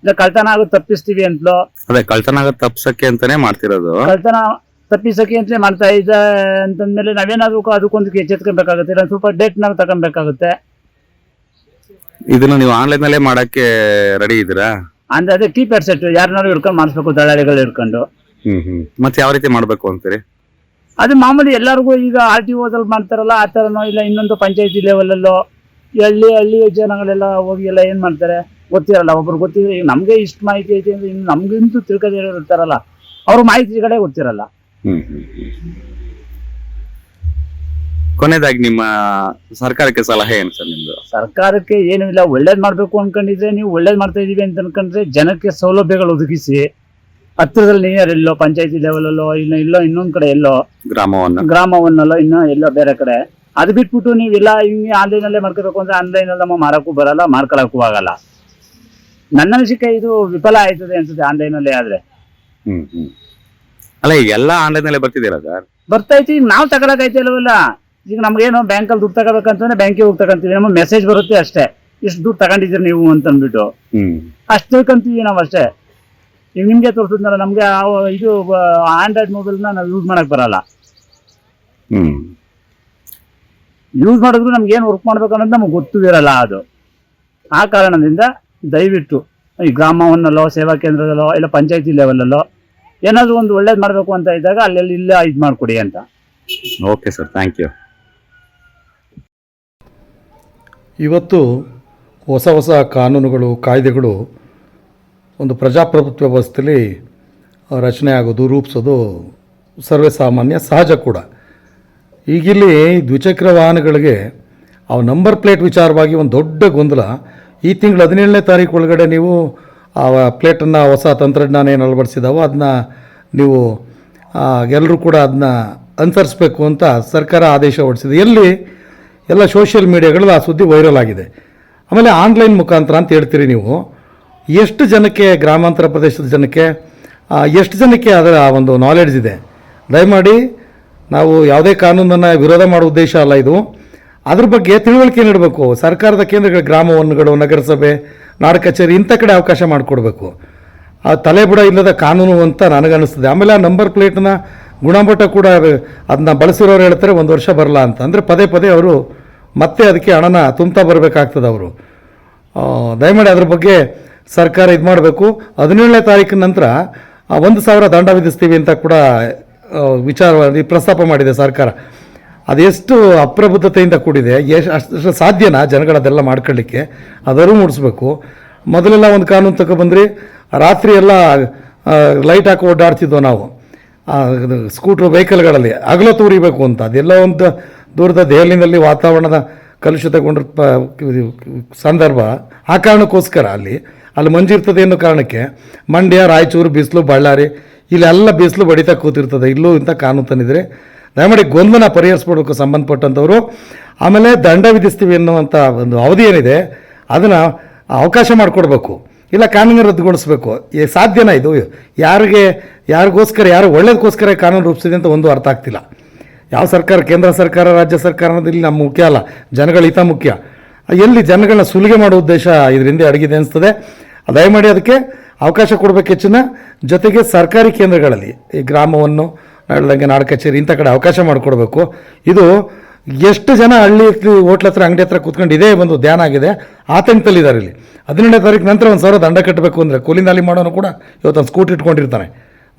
Speaker 2: ಇಲ್ಲ ಕಳ್ತನ ಆಗೋದು ತಪ್ಪಿಸ್ತೀವಿ ಅಂತಲೋ,
Speaker 3: ಅದೇ ಕಳ್ತನ ಆಗೋದು ತಪ್ಸಕ್ಕೆ ಅಂತಾನೆ ಮಾಡ್ತಿರೋದು.
Speaker 2: ಕಳ್ತನ ತಪ್ಪಿಸಕ್ಕೆ ಅಂತಲೇ ಮಾಡ್ತಾ ಇದ್ದ ಅಂತಂದ್ಮೇಲೆ ನಾವೇನಾದ್ರು ಅದಕ್ಕೊಂದು ಎಚ್ಚೆತ್ಕೊಬೇಕಾಗುತ್ತೆ, ಇಲ್ಲ ಸ್ವಲ್ಪ ಡೇಟ್ ನಾವು ತಗೊಬೇಕಾಗುತ್ತೆ.
Speaker 3: ಇದನ್ನ ನೀವು ಆನ್ಲೈನ್ ನಲ್ಲೇ ಮಾಡಕ್ಕೆ ರೆಡಿ ಇದ್ದೀರಾ?
Speaker 2: ಅಂದ್ರೆ ಅದೇ ಕೀಪ್ಯಾಡ್ ಸೆಟ್ ಯಾರನ್ನಾರು ಹಿಡ್ಕೊಂಡು ಮಾಡಿಸ್ಬೇಕು, ದಳ್ಳಾಳಿಗಳು ಹಿಡ್ಕೊಂಡು.
Speaker 3: ಮತ್ತೆ ಯಾವ ರೀತಿ ಮಾಡ್ಬೇಕು ಅಂತೀರಿ?
Speaker 2: ಅದು ಮಾಮೂಲಿ ಎಲ್ಲರಿಗೂ ಈಗ RTOದಲ್ಲಿ ಮಾಡ್ತಾರಲ್ಲ ಆ ಥರನೋ, ಇಲ್ಲ ಇನ್ನೊಂದು ಪಂಚಾಯತಿ ಲೆವೆಲಲ್ಲೋ, ಹಳ್ಳಿ ಜನಗಳೆಲ್ಲ ಹೋಗಿ ಎಲ್ಲ ಏನು ಮಾಡ್ತಾರೆ ಗೊತ್ತಿರಲ್ಲ. ಒಬ್ರು ಗೊತ್ತಿದ್ರೆ ಈಗ ನಮಗೆ ಇಷ್ಟು ಮಾಹಿತಿ ಐತೆ ಅಂದ್ರೆ ಇನ್ನು ನಮ್ಗಿಂತೂ ತಿಳ್ಕದೇ ಇರ್ತಾರಲ್ಲ, ಅವ್ರ ಮಾಹಿತಿಗಳೇ ಗೊತ್ತಿರಲ್ಲ.
Speaker 3: ಕೊನೆಯದಾಗಿ ನಿಮ್ಮ ಸರ್ಕಾರಕ್ಕೆ ಸಲಹೆ ಏನು ಸರ್ ನಿಮ್ದು?
Speaker 2: ಸರ್ಕಾರಕ್ಕೆ ಏನೂ ಇಲ್ಲ, ಒಳ್ಳೇದು ಮಾಡಬೇಕು ಅನ್ಕೊಂಡಿದ್ರೆ ನೀವು ಒಳ್ಳೇದು ಮಾಡ್ತಾ ಇದೀವಿ ಅಂತ ಅನ್ಕೊಂಡ್ರೆ ಜನಕ್ಕೆ ಸೌಲಭ್ಯಗಳು ಒದಗಿಸಿ, ಹತ್ತಿರದಲ್ಲಿ ಎಲ್ಲೋ ಪಂಚಾಯತಿ ಲೆವೆಲಲ್ಲೋ ಇಲ್ಲೋ ಇನ್ನೊಂದ್ ಕಡೆ ಎಲ್ಲೋ ಗ್ರಾಮವನ್ನಲ್ಲೋ ಇನ್ನೂ ಎಲ್ಲೋ ಬೇರೆ ಕಡೆ, ಅದು ಬಿಟ್ಬಿಟ್ಟು ನೀವೆಲ್ಲ ಹಿಂಗೆ ಆನ್ಲೈನಲ್ಲೇ ಮಾಡ್ಕೋಬೇಕು ಅಂದ್ರೆ ಆನ್ಲೈನಲ್ಲಿ ನಮ್ಮ ಮಾರಕ್ಕೂ ಬರಲ್ಲ, ಮಾಡ್ಕೊಳಕ್ಕೂ ಆಗಲ್ಲ. ನನ್ನ ಅನಿಸಿಕೆ ಇದು ವಿಫಲ ಆಯ್ತದೆ ಅನ್ಸುತ್ತೆ ಆನ್ಲೈನಲ್ಲೇ ಆದ್ರೆ.
Speaker 3: ಅಲ್ಲ ಈಗ ಎಲ್ಲ ಆನ್ಲೈನ್ ನಲ್ಲೇ ಬರ್ತಿದ್ದೀರಾ ಸರ್?
Speaker 2: ಬರ್ತೈತಿ, ಈಗ ನಾವು ತಗೊಳಕೈತೆ ಇಲ್ಲವಲ್ಲ. ಈಗ ನಮ್ಗೇನು ಬ್ಯಾಂಕಲ್ಲಿ ದುಡ್ಡು ತಗೋಬೇಕಂತಂದ್ರೆ ಬ್ಯಾಂಕಿಗೆ ಹೋಗಿ ತಗೊಂತೀವಿ, ನಮ್ಮ ಮೆಸೇಜ್ ಬರುತ್ತೆ ಅಷ್ಟೇ, ಇಷ್ಟು ದುಡ್ಡು ತಗೊಂಡಿದ್ದೀರಿ ನೀವು ಅಂತ ಅಂದ್ಬಿಟ್ಟು ಅಷ್ಟು ತಿಳ್ಕೊಂತೀವಿ ನಾವು ಅಷ್ಟೇ. ಈಗ ನಿಮ್ಗೆ ತೋರಿಸಿದ್ನಲ್ಲ, ನಮ್ಗೆ ಇದು ಆಂಡ್ರಾಯ್ಡ್ ಮೊಬೈಲ್ನ ನಾವು ಯೂಸ್ ಮಾಡಕ್ ಬರಲ್ಲ. ಯೂಸ್ ಮಾಡಿದ್ರು ನಮ್ಗೆ ಏನು ವರ್ಕ್ ಮಾಡ್ಬೇಕು ಅನ್ನೋದು ನಮ್ಗೆ ಗೊತ್ತೂ ಇರಲ್ಲ. ಅದು ಆ ಕಾರಣದಿಂದ ದಯವಿಟ್ಟು ಈ ಗ್ರಾಮವನ್ನಲ್ಲೋ ಸೇವಾ ಕೇಂದ್ರದಲ್ಲೋ ಇಲ್ಲ ಪಂಚಾಯತಿ ಲೆವೆಲಲ್ಲೋ ಏನಾದರೂ ಒಂದು ಒಳ್ಳೇದು ಮಾಡಬೇಕು ಅಂತ ಇದ್ದಾಗ ಅಲ್ಲೆಲ್ಲಿ ಇಲ್ಲೇ ಇದು ಮಾಡಿಕೊಡಿ ಅಂತ.
Speaker 3: Okay sir, thank you.
Speaker 7: ಇವತ್ತು ಹೊಸ ಕಾನೂನುಗಳು, ಕಾಯ್ದೆಗಳು ಒಂದು ಪ್ರಜಾಪ್ರಭುತ್ವ ವ್ಯವಸ್ಥೆಯಲ್ಲಿ ರಚನೆ ಆಗೋದು, ರೂಪಿಸೋದು ಸರ್ವೇ ಸಾಮಾನ್ಯ, ಸಹಜ ಕೂಡ. ಈಗಿಲ್ಲಿ ದ್ವಿಚಕ್ರ ವಾಹನಗಳಿಗೆ ಅವು ನಂಬರ್ ಪ್ಲೇಟ್ ವಿಚಾರವಾಗಿ ಒಂದು ದೊಡ್ಡ ಗೊಂದಲ. ಈ ತಿಂಗಳು 17ನೇ ತಾರೀಕು ಒಳಗಡೆ ನೀವು ಆ ಪ್ಲೇಟನ್ನು ಹೊಸ ತಂತ್ರಜ್ಞಾನ ಏನು ಅಳವಡಿಸಿದಾವೋ ಅದನ್ನ ನೀವು ಎಲ್ಲರೂ ಕೂಡ ಅದನ್ನ ಅನುಸರಿಸಬೇಕು ಅಂತ ಸರ್ಕಾರ ಆದೇಶ ಹೊರಡಿಸಿದೆ. ಎಲ್ಲ ಸೋಷಿಯಲ್ ಮೀಡಿಯಾಗಳಲ್ಲಿ ಆ ಸುದ್ದಿ ವೈರಲ್ ಆಗಿದೆ. ಆಮೇಲೆ ಆನ್ಲೈನ್ ಮುಖಾಂತರ ಅಂತ ಹೇಳ್ತೀರಿ ನೀವು. ಎಷ್ಟು ಜನಕ್ಕೆ, ಗ್ರಾಮಾಂತರ ಪ್ರದೇಶದ ಜನಕ್ಕೆ ಎಷ್ಟು ಜನಕ್ಕೆ ಅದರ ಒಂದು ನಾಲೆಡ್ಜ್ ಇದೆ? ದಯಮಾಡಿ ನಾವು ಯಾವುದೇ ಕಾನೂನನ್ನು ವಿರೋಧ ಮಾಡೋ ಉದ್ದೇಶ ಅಲ್ಲ ಇದು. ಅದ್ರ ಬಗ್ಗೆ ತಿಳುವಳಿಕೆ ನೀಡಬೇಕು. ಸರ್ಕಾರದ ಕೇಂದ್ರಗಳ, ಗ್ರಾಮವನ್ನುಗಳು, ನಗರಸಭೆ, ನಾಡ ಕಚೇರಿ ಇಂಥ ಕಡೆ ಅವಕಾಶ ಮಾಡಿಕೊಡ್ಬೇಕು. ಆ ತಲೆಬುಡ ಇಲ್ಲದ ಕಾನೂನು ಅಂತ ನನಗನ್ನಿಸ್ತದೆ. ಆಮೇಲೆ ಆ ನಂಬರ್ ಪ್ಲೇಟ್ನ ಗುಣಮಟ್ಟ ಕೂಡ ಅದನ್ನ ಬಳಸಿರೋರು ಹೇಳ್ತಾರೆ 1 ವರ್ಷ ಬರಲ್ಲ ಅಂತ. ಅಂದರೆ ಪದೇ ಅವರು ಮತ್ತೆ ಅದಕ್ಕೆ ಹಣನ ತುಂಬ್ತಾ ಬರಬೇಕಾಗ್ತದೆ ಅವರು. ದಯಮಾಡಿ ಅದ್ರ ಬಗ್ಗೆ ಸರ್ಕಾರ ಇದು ಮಾಡಬೇಕು. 17ನೇ ತಾರೀಕಿನ ನಂತರ 1,000 ದಂಡ ವಿಧಿಸ್ತೀವಿ ಅಂತ ಕೂಡ ಪ್ರಸ್ತಾಪ ಮಾಡಿದೆ ಸರ್ಕಾರ. ಅದೆಷ್ಟು ಅಪ್ರಬುದ್ಧತೆಯಿಂದ ಕೂಡಿದೆ, ಅಷ್ಟು ಸಾಧ್ಯನಾ ಜನಗಳದೆಲ್ಲ ಮಾಡ್ಕೊಳ್ಳಿಕ್ಕೆ? ಅದರೂ ಮೂಡಿಸ್ಬೇಕು. ಮೊದಲೆಲ್ಲ ಒಂದು ಕಾನೂನು ತಗೊಬಂದ್ರಿ, ರಾತ್ರಿ ಎಲ್ಲ ಲೈಟ್ ಹಾಕಿ ಓಡಾಡ್ತಿದ್ವು ನಾವು ಸ್ಕೂಟ್ರು ವೆಹಿಕಲ್ಗಳಲ್ಲಿ, ಹಗಲೊತ್ತು ಉರಿಬೇಕು ಅಂತ. ಅದೆಲ್ಲ ಒಂದು ದೂರದ ದೆಹಲಿನಲ್ಲಿ ವಾತಾವರಣದ ಕಲುಷಿತಗೊಂಡ್ರ ಸಂದರ್ಭ. ಆ ಕಾರಣಕ್ಕೋಸ್ಕರ ಅಲ್ಲಿ ಮಂಜಿರ್ತದೆ ಅನ್ನೋ ಕಾರಣಕ್ಕೆ ಮಂಡ್ಯ, ರಾಯಚೂರು, ಬಿಸಿಲು, ಬಳ್ಳಾರಿ ಇಲ್ಲೆಲ್ಲ ಬಿಸಿಲು ಬಡಿತಾ ಕೂತಿರ್ತದೆ. ಇಲ್ಲೂ ಇಂಥ ಕಾನೂನು ತಂದಿದ್ರೆ ದಯಮಾಡಿ ಗೊಂದಲನ ಪರಿಹರಿಸ್ಬಿಡಬೇಕು ಸಂಬಂಧಪಟ್ಟಂಥವರು. ಆಮೇಲೆ ದಂಡ ವಿಧಿಸ್ತೀವಿ ಅನ್ನುವಂಥ ಒಂದು ಅವಧಿ ಏನಿದೆ ಅದನ್ನು ಅವಕಾಶ ಮಾಡಿಕೊಡ್ಬೇಕು, ಇಲ್ಲ ಕಾನೂನು ರದ್ದುಗೊಳಿಸ್ಬೇಕು. ಸಾಧ್ಯನಾ ಇದು? ಯಾರಿಗೋಸ್ಕರ, ಯಾರು ಒಳ್ಳೇದಕ್ಕೋಸ್ಕರ ಕಾನೂನು ರೂಪಿಸಿದೆ ಅಂತ ಒಂದು ಅರ್ಥ ಆಗ್ತಿಲ್ಲ. ಯಾವ ಸರ್ಕಾರ, ಕೇಂದ್ರ ಸರ್ಕಾರ, ರಾಜ್ಯ ಸರ್ಕಾರ ಅನ್ನೋದು ಇಲ್ಲಿ ನಮ್ಮ ಮುಖ್ಯ ಅಲ್ಲ, ಜನಗಳ ಹಿತ ಮುಖ್ಯ. ಎಲ್ಲಿ ಜನಗಳನ್ನ ಸುಲಿಗೆ ಮಾಡೋ ಉದ್ದೇಶ ಇದರಿಂದ ಅಡಗಿದೆ ಅನಿಸ್ತದೆ. ದಯಮಾಡಿ ಅದಕ್ಕೆ ಅವಕಾಶ ಕೊಡಬೇಕು ಹೆಚ್ಚಿನ. ಜೊತೆಗೆ ಸರ್ಕಾರಿ ಕೇಂದ್ರಗಳಲ್ಲಿ ಈ ಗ್ರಾಮವನ್ನು ಹೇಳ್ದಂಗೆ ನಾಡ ಕಚೇರಿ ಇಂಥ ಕಡೆ ಅವಕಾಶ ಮಾಡಿಕೊಡ್ಬೇಕು. ಇದು ಎಷ್ಟು ಜನ ಹಳ್ಳಿ ಹೋಟ್ಲ ಹತ್ರ, ಅಂಗಡಿ ಹತ್ರ ಕೂತ್ಕೊಂಡು ಇದೇ ಒಂದು ಧ್ಯಾನ ಆಗಿದೆ, ಆತಂಕದಲ್ಲಿದ್ದಾರೆ. ಇಲ್ಲಿ 17ನೇ ತಾರೀಕು ನಂತರ 1,000 ದಂಡ ಕಟ್ಟಬೇಕು ಅಂದರೆ ಕೂಲಿನಾಲಿ ಮಾಡೋನು ಕೂಡ ಇವತ್ತೊಂದು ಸ್ಕೂಟಿ ಇಟ್ಕೊಂಡಿರ್ತಾನೆ.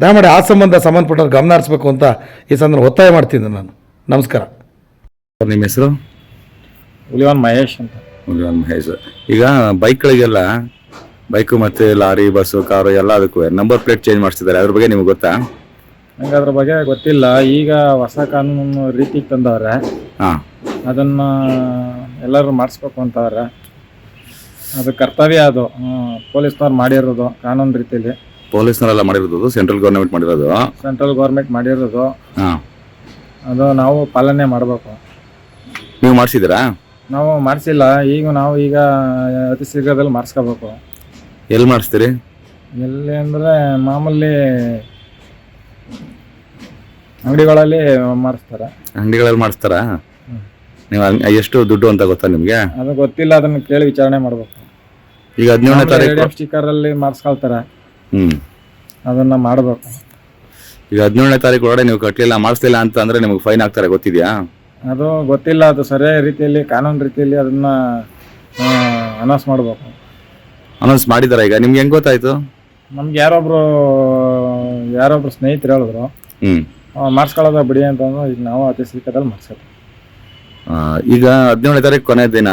Speaker 7: ದಯಮಾಡಿ ಆ ಸಂಬಂಧಪಟ್ಟವ್ರು ಗಮನ ಹರಿಸ್ಬೇಕು ಅಂತ ಈ ಸಂದರ್ಭ ಒತ್ತಾಯ ಮಾಡ್ತಿದ್ದೆ ನಾನು. ನಮಸ್ಕಾರ.
Speaker 3: ನಿಮ್ಮ ಹೆಸರು?
Speaker 8: ಹುಲಿವಾನ್ ಮಹೇಶ್ ಅಂತ.
Speaker 3: ಹುಲಿವಾನ್ ಮಹೇಶ್. ಈಗ ಬೈಕ್ಗಳಿಗೆಲ್ಲ, ಬೈಕು ಮತ್ತು ಲಾರಿ, ಬಸ್ಸು, ಕಾರು ಎಲ್ಲ ಅದಕ್ಕೂ ನಂಬರ್ ಪ್ಲೇಟ್ ಚೇಂಜ್ ಮಾಡಿಸ್ತಿದ್ದಾರೆ. ಅದ್ರ ಬಗ್ಗೆ ನಿಮ್ಗೆ ಗೊತ್ತಾ?
Speaker 8: ನಂಗೆ ಅದ್ರ ಬಗ್ಗೆ ಗೊತ್ತಿಲ್ಲ. ಈಗ ಹೊಸ ಕಾನೂನು ರೀತಿಗೆ ತಂದವ್ರೆ, ಅದನ್ನು ಎಲ್ಲರೂ ಮಾಡಿಸ್ಬೇಕು ಅಂತವ್ರೆ. ಅದು ಕರ್ತವ್ಯ, ಅದು ಪೊಲೀಸ್ನವ್ರು ಮಾಡಿರೋದು ಕಾನೂನು ರೀತಿಯಲ್ಲಿ.
Speaker 3: ಪೊಲೀಸ್ನವರೆಲ್ಲ ಮಾಡಿರೋದು, ಸೆಂಟ್ರಲ್ ಗೌರ್ಮೆಂಟ್ ಮಾಡಿರೋದು.
Speaker 8: ಸೆಂಟ್ರಲ್ ಗೌರ್ಮೆಂಟ್ ಮಾಡಿರೋದು ಅದು ನಾವು ಪಾಲನೆ ಮಾಡಬೇಕು.
Speaker 3: ನೀವು ಮಾಡಿಸಿದ್ದೀರಾ?
Speaker 8: ನಾವು ಮಾಡಿಸಿಲ್ಲ. ಈಗ ನಾವು ಅತಿ ಶೀಘ್ರದಲ್ಲಿ ಮಾಡಿಸ್ಕೋಬೇಕು.
Speaker 3: ಎಲ್ಲಿ ಮಾಡಿಸ್ತೀರಿ?
Speaker 8: ಎಲ್ಲಿ ಅಂದರೆ ಮಾಮೂಲಿ ಅಂಗಡಿಗಳಲ್ಲಿ ಮಾಡಿಸ್ತಾರೆ.
Speaker 3: ಅಂಗಡಿಗಳಲ್ಲಿ ಮಾಡಿಸ್ತಾರಾ? ನೀವು ಎಷ್ಟು ದುಡ್ಡು ಅಂತ ಗೊತ್ತಾ ನಿಮಗೆ?
Speaker 8: ಅದು ಗೊತ್ತಿಲ್ಲ, ಅದನ್ನು ಕೇಳಿ ವಿಚಾರಣೆ ಮಾಡ್ಬೇಕು.
Speaker 3: ಈಗ 17ನೇ ತಾರೀಕು
Speaker 8: ಸ್ಟಿಕ್ಕರಲ್ಲಿ ಮಾಡಿಸ್ಕೊಳ್ತಾರೆ,
Speaker 3: ಹ್ಮ್,
Speaker 8: ಅದನ್ನ ಮಾಡಬೇಕು.
Speaker 3: ಈಗ 17ನೇ ತಾರೀಕು ಒಳಗಡೆ ನೀವು ಕಟ್ಟಲಿಲ್ಲ, ಮಾಡಿಸ್ಲಿಲ್ಲ ಅಂತ ಅಂದ್ರೆ ನಿಮಗೆ ಫೈನ್ ಹಾಕ್ತಾರೆ, ಗೊತ್ತಿದೆಯಾ?
Speaker 8: ಅದು ಗೊತ್ತಿಲ್ಲ, ಅದು ಸರಿಯಾದ ರೀತಿಯಲ್ಲಿ ಕಾನೂನು ರೀತಿಯಲ್ಲಿ ಅದನ್ನ ಅನೌನ್ಸ್ ಮಾಡಬೇಕು.
Speaker 3: ಅನೌನ್ಸ್ ಮಾಡಿದಾರ? ಈಗ ನಿಮ್ಗೆ ಹೆಂಗ್ ಗೊತ್ತಾಯ್ತು?
Speaker 8: ನಮ್ಗೆ ಯಾರೊಬ್ರು ಸ್ನೇಹಿತರು ಹೇಳಿದ್ರು ಮಾಡಿಸ್ಕೊಳ್ಳೋದ ಬಿಡಿ ಅಂತಂದ್ರೆ ಈಗ ನಾವು ಅತಿ ಶೀಘ್ರದಲ್ಲಿ ಮಾಡಿಸ್ತೀವಿ.
Speaker 3: ಈಗ 17ನೇ ತಾರೀಕು ಕೊನೆ ದಿನ,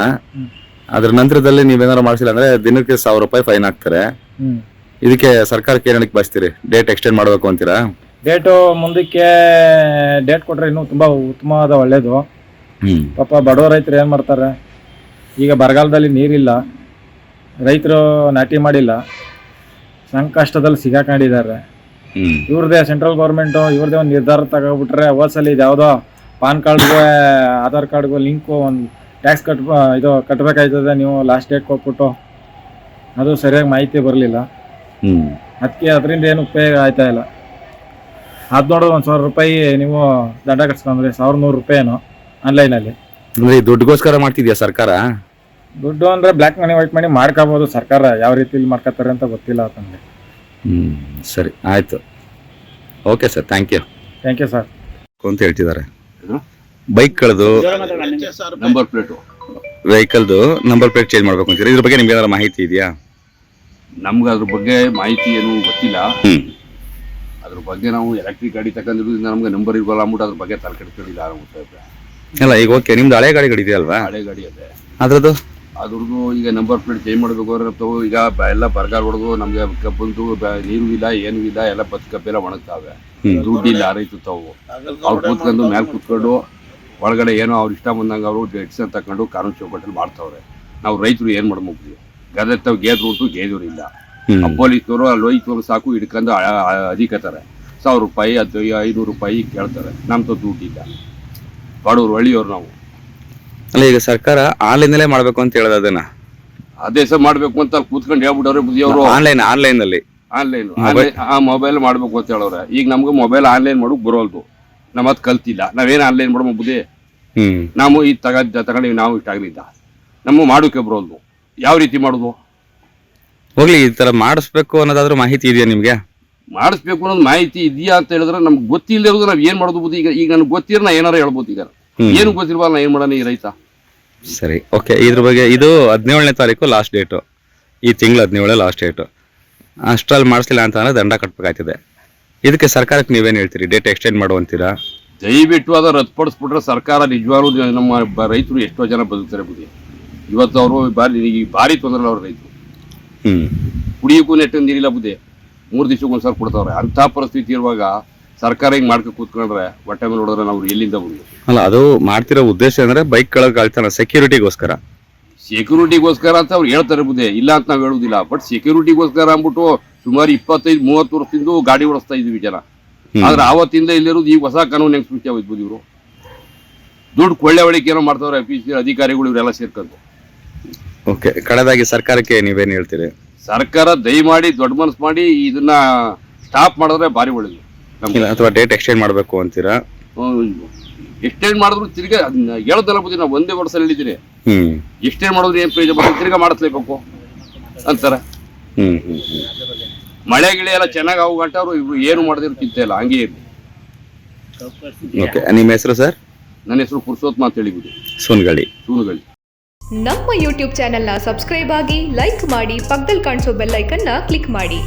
Speaker 3: ಅದ್ರ ನಂತರದಲ್ಲಿ ನೀವೇನಾದ್ರು ಮಾಡಿಸಿಲ್ಲ ಅಂದ್ರೆ ದಿನಕ್ಕೆ 1000 ರೂಪಾಯಿ ಫೈನ್ ಹಾಕ್ತಾರೆ. ಇದಕ್ಕೆ ಸರ್ಕಾರಕ್ಕೆ ಏನ್ ಹೇಳಕ್ ಬಯಸ್ತೀರಿ? ಡೇಟ್ ಎಕ್ಸ್ಟೆಂಡ್ ಮಾಡಬೇಕು ಅಂತೀರಾ?
Speaker 8: ಡೇಟು ಮುಂದಕ್ಕೆ ಡೇಟ್ ಕೊಟ್ರೆ ಇನ್ನೂ ತುಂಬಾ ಉತ್ತಮವಾದ ಒಳ್ಳೇದು. ಪಾಪ ಬಡವ ರೈತರು ಏನ್ ಮಾಡ್ತಾರೆ, ಈಗ ಬರಗಾಲದಲ್ಲಿ ನೀರಿಲ್ಲ, ರೈತರು ನಾಟಿ ಮಾಡಿಲ್ಲ, ಸಂಕಷ್ಟದಲ್ಲಿ ಸಿಗಾಕೊಂಡಿದ್ದಾರೆ. ಇವ್ರದೇ ಸೆಂಟ್ರಲ್ ಗೌರ್ಮೆಂಟು ಇವ್ರದೇ ಒಂದು ನಿರ್ಧಾರ ತಗೋಬಿಟ್ರೆ, ಹೋದ್ಸಲ ಇದು ಯಾವುದೋ ಪಾನ್ ಕಾರ್ಡ್ಗೂ ಆಧಾರ್ ಕಾರ್ಡ್ಗೂ ಲಿಂಕು ಒಂದು ಟ್ಯಾಕ್ಸ್ ಕಟ್ಟಬೇಕಾಯ್ತದೆ, ನೀವು ಲಾಸ್ಟ್ ಡೇಟ್ ಕೊಟ್ಬಿಟ್ಟು ಅದು ಸರಿಯಾಗಿ ಮಾಹಿತಿ ಬರಲಿಲ್ಲ. ಅದಕ್ಕೆ ಅದರಿಂದ ಏನು ಉಪಯೋಗ ಆಯ್ತಾ ಇಲ್ಲ. ಅದು ನೋಡೋದು 1000 ರೂಪಾಯಿ ನೀವು ದಂಡ ಕಟ್ಸ್ಕೊಂಡ್ರೆ 1100 ರೂಪಾಯಿನೋ ಆನ್ಲೈನಲ್ಲಿ.
Speaker 3: ದುಡ್ಡುಗೋಸ್ಕರ ಮಾಡ್ತಿದ್ಯಾ ಸರ್ಕಾರ?
Speaker 8: ದುಡ್ಡು ಅಂದ್ರೆ ಬ್ಲ್ಯಾಕ್ ಮನಿ ವೈಟ್ ಮನಿ ಮಾಡ್ಕೋಬಹುದು. ಸರ್ಕಾರ ಯಾವ ರೀತಿಲಿ ಮಾಡ್ಕೋತಾರೆ ಅಂತ ಗೊತ್ತಿಲ್ಲ ಅಂತಂದ್ರೆ.
Speaker 3: ಸರಿ, ಆಯ್ತು, okay sir, thank you
Speaker 8: sir
Speaker 3: ಅಂತ ಹೇಳ್ತಿದ್ದಾರೆ. ಬೈಕ್ ಕಳೆದು
Speaker 1: ನಂಬರ್ ಪ್ಲೇಟು
Speaker 3: ವೆಹಿಕಲ್ದು ನಂಬರ್ ಪ್ಲೇಟ್ ಚೇಂಜ್ ಮಾಡ್ಬೇಕು ಅಂತೀರಾ? ಇದ್ರ ಬಗ್ಗೆ ನಿಮ್ಗೆ ಏನಾದ್ರು ಮಾಹಿತಿ ಇದೆಯಾ?
Speaker 9: ನಮ್ಗೆ ಅದ್ರ ಬಗ್ಗೆ ಮಾಹಿತಿ ಏನು ಗೊತ್ತಿಲ್ಲ. ಅದ್ರ ಬಗ್ಗೆ ನಾವು ಎಲೆಕ್ಟ್ರಿಕ್ ಗಾಡಿ ತಗೊಂಡಿರೋದ್ರಿಂದ ನಮ್ಗೆ ನಂಬರ್ ಇರ್ಬಲ್ಲ ಅಂದ್ಬಿಟ್ಟು ಅದ್ರ ಬಗ್ಗೆ ತಲೆ ಕೆಡ್ಕೊಂಡಿಲ್ಲ.
Speaker 3: ಅಲ್ಲ, ಈಗ ಓಕೆ, ನಿಮ್ದು ಹಳೆ ಗಾಡಿಗಳಿದೆಯಲ್ವಾ?
Speaker 9: ಹಳೆ ಗಾಡಿ ಅದೇ,
Speaker 3: ಅದ್ರದ್ದು
Speaker 9: ಈಗ ನಂಬರ್ ಪ್ಲೇಟ್ ಚೇಂಜ್ ಮಾಡಬೇಕು ಅಂದ್ರೆ ಈಗ ಎಲ್ಲ ಬರಗಾಲ ಹೊಡೆದು ನಮ್ಗೆ ಕಬ್ಬಂದು ನೀರು ಇಲ್ಲ, ಏನೂ ಇಲ್ಲ, ಎಲ್ಲ ಬಸ್ ಕಬ್ಬೆಲ್ಲ ಒಣಗ್ತಾವೆ, ದುಡ್ಡಿಲ್ಲ ರೈತ ತಾವು. ಅವ್ರು ಕೂತ್ಕೊಂಡು ಮೇಲೆ ಕೂತ್ಕೊಂಡು ಒಳಗಡೆ ಏನೋ ಅವ್ರು ಇಷ್ಟ ಬಂದಂಗೆ ಅವರು ಡೆಸಿಷನ್ ತಗೊಂಡು ಕಾನೂನು ಚೌಕಟ್ಟಲ್ಲಿ ಮಾಡ್ತಾವ್ರೆ. ನಾವು ರೈತರು ಏನ್ ಮಾಡ್ಬೇಕು? ಗದೆ ತಾವು ಗೇದ್ರು ಉಂಟು, ಗೇದೂರು ಇಲ್ಲ. ಪೊಲೀಸ್ನವರು ಅಲ್ಲಿ ಹೋಯ್ತು ಸಾಕು ಹಿಡ್ಕೊಂಡು ಅಧಿಕತಾರೆ. 1000 ರೂಪಾಯಿ 500 ರೂಪಾಯಿ ಕೇಳ್ತಾರೆ. ನಮ್ ದುಡ್ಡಿಲ್ಲ, ಬಡವರು ಹಳ್ಳಿಯವ್ರು ನಾವು.
Speaker 3: ಅಲ್ಲ, ಈಗ ಸರ್ಕಾರ ಆನ್ಲೈನಲ್ಲೇ ಮಾಡ್ಬೇಕು ಅಂತ ಹೇಳೋದು, ಅದನ್ನ
Speaker 9: ಅದೇ ಸಹ ಮಾಡ್ಬೇಕು ಅಂತ ಅಲ್ಲಿ ಕೂತ್ಕೊಂಡು ಹೇಳ್ಬಿಟ್ಟವ್ರೆ ಬುದ್ಧಿಯವರು. ಆನ್ಲೈನ್ ಮೊಬೈಲ್ ಮಾಡ್ಬೇಕು ಅಂತ ಹೇಳವ್ರೆ. ಈಗ ನಮ್ಗೆ ಮೊಬೈಲ್ ಆನ್ಲೈನ್ ಮಾಡೋಕ್ ಬರೋಲ್ದು, ನಮ್ಮ ಅದು ಕಲ್ತಿಲ್ಲ. ನಾವೇನು ಆನ್ಲೈನ್ ಮಾಡೋ ಬುದ್ಧಿ? ನಾವು ಈ ತಗೊಂಡು ನಾವು ಇಷ್ಟ ಆಗಲಿಲ್ಲ, ನಮ್ಮ ಮಾಡೋಕೆ ಬರೋಲ್ದು. ಯಾವ ರೀತಿ ಮಾಡೋದು?
Speaker 3: ಹೋಗ್ಲಿ, ಈ ತರ ಮಾಡಿಸ್ಬೇಕು ಅನ್ನೋದಾದ್ರೂ ಮಾಹಿತಿ ಇದೆಯಾ ನಿಮ್ಗೆ?
Speaker 9: ಮಾಡಿಸ್ಬೇಕು ಅನ್ನೋದು ಮಾಹಿತಿ ಇದೆಯಾ ಅಂತ ಹೇಳಿದ್ರೆ ನಮ್ಗೆ ಗೊತ್ತಿಲ್ಲದೆ ಇರೋದು ನಾವ್ ಏನ್ ಮಾಡೋದು ಬುದ್ಧಿ? ಈಗ ನನ್ಗೆ ಗೊತ್ತಿರ ನಾ ಏನಾರ ಹೇಳ್ಬೋದು. ಈಗ ಏನು ಗೊತ್ತಿಲ್ವಾ, ನಾ ಏನ್ ಮಾಡೋಣ ಈ ರೈತ?
Speaker 3: ಸರಿ, ಓಕೆ. ಇದ್ರ ಬಗ್ಗೆ ಇದು 17ನೇ ತಾರೀಕು ಲಾಸ್ಟ್ ಡೇಟು, ಈ ತಿಂಗಳು 17 ಲಾಸ್ಟ್ ಡೇಟು. ಅಷ್ಟ್ರಲ್ಲಿ ಮಾಡಿಸ್ಲಿಲ್ಲ ಅಂತ ಅಂದ್ರೆ ದಂಡ ಕಟ್ಬೇಕಾಗ್ತದೆ. ಇದಕ್ಕೆ ಸರ್ಕಾರಕ್ಕೆ ನೀವೇನು ಹೇಳ್ತೀರಿ? ಡೇಟ್ ಎಕ್ಸ್ಟೆಂಡ್ ಮಾಡುವಂತೀರಾ?
Speaker 9: ದಯವಿಟ್ಟು ಅದ ರದ್ದುಪಡಿಸ್ಬಿಟ್ರೆ ಸರ್ಕಾರ ನಿಜವಾಗ್ಲೂ ನಮ್ಮ ರೈತರು ಎಷ್ಟೋ ಜನ ಬದುಕ್ತಾರೆ ಬುದ್ಧಿ. ಇವತ್ತು ಅವರು ಭಾರಿ ತೊಂದರೆ ಅವ್ರ ರೈತರು. ಕುಡಿಯೋಕ್ಕೂ ನೆಟ್ಟು ನೀರಿಲ್ಲ ಬುದ್ಧಿ, 3 ದಿವಸಕ್ಕೊಂದ್ಸಲ ಕೊಡ್ತಾವ್ರೆ. ಅಂತ ಪರಿಸ್ಥಿತಿ ಇರುವಾಗ ಸರ್ಕಾರ ಹಿಂಗ್ ಮಾಡ್ಕೊ ಕೂತ್ಕೊಂಡ್ರೆ ಹೊಟ್ಟೆ ಮೇಲೆ ಹೊಡೆದ್ರೆ ನಾವು ಎಲ್ಲಿಂದ ಬಂದು?
Speaker 3: ಅಲ್ಲ, ಅದು ಮಾಡ್ತಿರೋ ಉದ್ದೇಶ ಅಂದ್ರೆ ಬೈಕ್ ಕಳ್ತಾನ ಸೆಕ್ಯೂರಿಟಿಗೋಸ್ಕರ
Speaker 9: ಅಂತ ಅವ್ರು ಹೇಳ್ತಾರೆ ಬುದ್ಧಿ, ಇಲ್ಲ ಅಂತ ನಾವ್ ಹೇಳುದಿಲ್ಲ. ಬಟ್ ಸೆಕ್ಯೂರಿಟಿಗೋಸ್ಕರ ಅಂದ್ಬಿಟ್ಟು ಸುಮಾರು 25-30 ವರ್ಷದಿಂದ ಗಾಡಿ ಓಡಿಸ್ತಾ ಇದ್ವಿ ಜನ. ಆದ್ರೆ ಆವತ್ತಿಂದ ಇಲ್ಲಿರೋದು ಈಗ ಹೊಸ ಕಾನೂನು ಹೆಂಗ್ ಸೃಷ್ಟಿ ಆಗೋಯ್ತು ಇವರು? ದುಡ್ಡು ಕೊಳ್ಳೆ ಹೊಡಿಕೆ ಏನೋ ಮಾಡ್ತಾವ್ರೆ ಆಫೀಸ್ ಅಧಿಕಾರಿಗಳು, ಇವರೆಲ್ಲ ಸೇರ್ಕೊಂಡು.
Speaker 3: ಓಕೆ, ಕಡೆದಾಗಿ ಸರ್ಕಾರಕ್ಕೆ ನೀವೇನು ಹೇಳ್ತೀರಿ?
Speaker 9: ಸರ್ಕಾರ ದಯಮಾಡಿ ದೊಡ್ಡ ಮನಸ್ಸು ಮಾಡಿ ಇದನ್ನ ಸ್ಟಾಪ್ ಮಾಡಿದ್ರೆ ಭಾರಿ ಒಳ್ಳೇದು.
Speaker 3: ಅಥವಾ ಡೇಟ್ ಎಕ್ಸ್ಟೆಂಡ್ ಮಾಡಬೇಕು ಅಂತೀರಾ?
Speaker 9: ಎಕ್ಸ್ಟೆಂಡ್ ಮಾಡಿದ್ರು ತಿರ್ಗಾ ಹೇಳೋದಲ್ಲ ಬುದ್ಧಿ. ನಾವು ಒಂದೇ ವರ್ಷ ಹೇಳಿದ್ದೀನಿ, ಎಕ್ಸ್ಟೆಂಡ್ ಮಾಡಿದ್ರು ಏನ್ ಪ್ರಯೋಜನ? ತಿರ್ಗಾ ಮಾಡಿಸ್ಲೇಬೇಕು ಅಂತಾರೆ. ಮಳೆ ಗಿಳೆ ಎಲ್ಲ ಚೆನ್ನಾಗಿ ಆಗೋ ಗಂಟ ಅವರು ಇವ್ರು ಏನು ಮಾಡಿದ್ರು ಚಿಂತೆ ಇಲ್ಲ, ಹಂಗೆ ಇರಲಿ.
Speaker 3: ಓಕೆ, ನಿಮ್ಮ ಹೆಸರು ಸರ್?
Speaker 9: ನನ್ನ ಹೆಸರು ಪುರುಷೋತ್ತಮ ಅಂತ ಹೇಳಿ ಬುದ್ಧಿ,
Speaker 3: ಸೂನಗಳಿ.
Speaker 10: ನಮ್ಮ ಯೂಟ್ಯೂಬ್ ಚಾನೆಲ್ನ ಸಬ್ಸ್ಕ್ರೈಬ್ ಆಗಿ, ಲೈಕ್ ಮಾಡಿ, ಪಕ್ಕದಲ್ಲಿ ಕಾಣಿಸೋ ಬೆಲ್ ಐಕನ್ನ ಕ್ಲಿಕ್ ಮಾಡಿ.